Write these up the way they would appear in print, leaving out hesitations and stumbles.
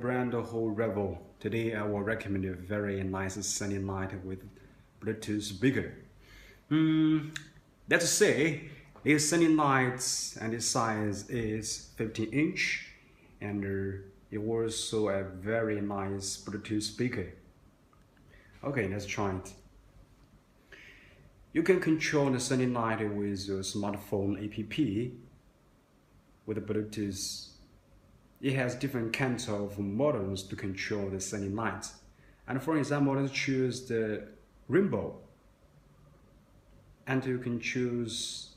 brand whole Revel. Today I will recommend a very nice sunny night with Bluetooth speaker. Let's say this sunny night and its size is 15-inch and it also a very nice Bluetooth speaker. Okay, let's try it. You can control the sunny night with your smartphone app with Bluetooth. It has different kinds of models to control the sunny night. And for example, let's choose the rainbow. And you can choose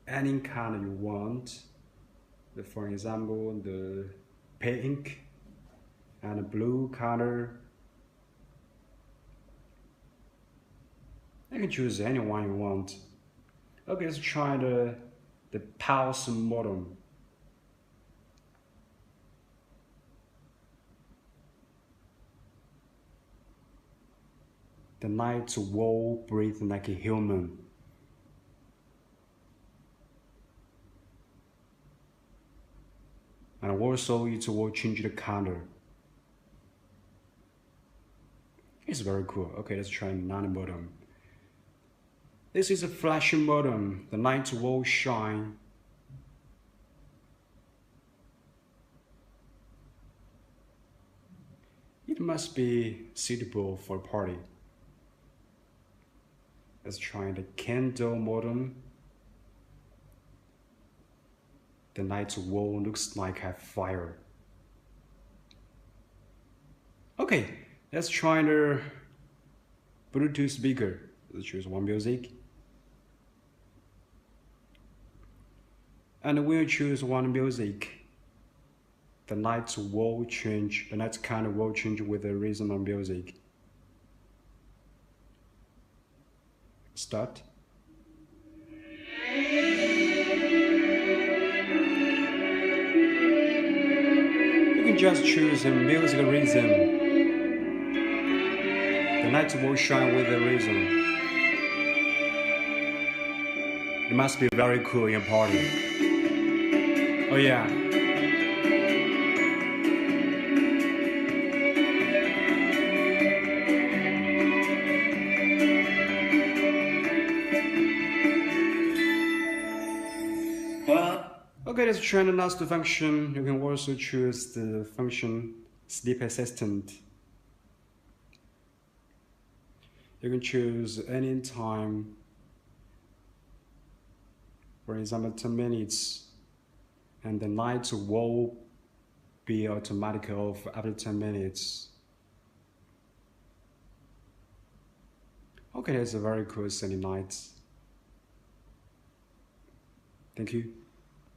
any color you want. For example, the pink and the blue color. You can choose any one you want. Okay, let's try the pulse model. The night will breathe like a human. And also it will change the color. It's very cool. Okay, let's try another bottom. This is a flashing bottom. The night will shine. It must be suitable for a party. Let's try the candle modem. The night wall looks like a fire. Okay, let's try the Bluetooth speaker. Let's choose one music. And we'll choose one music. The night will change, the night color will change with the rhythm of music. Start. You can just choose a music rhythm. The light will shine with the rhythm. It must be very cool in a party. Oh yeah. Okay, let's try the last function. You can also choose the function Sleep Assistant. You can choose any time, for example 10 minutes, and the light will be automatic off after 10 minutes. Okay, that's a very cool sunny night. Thank you.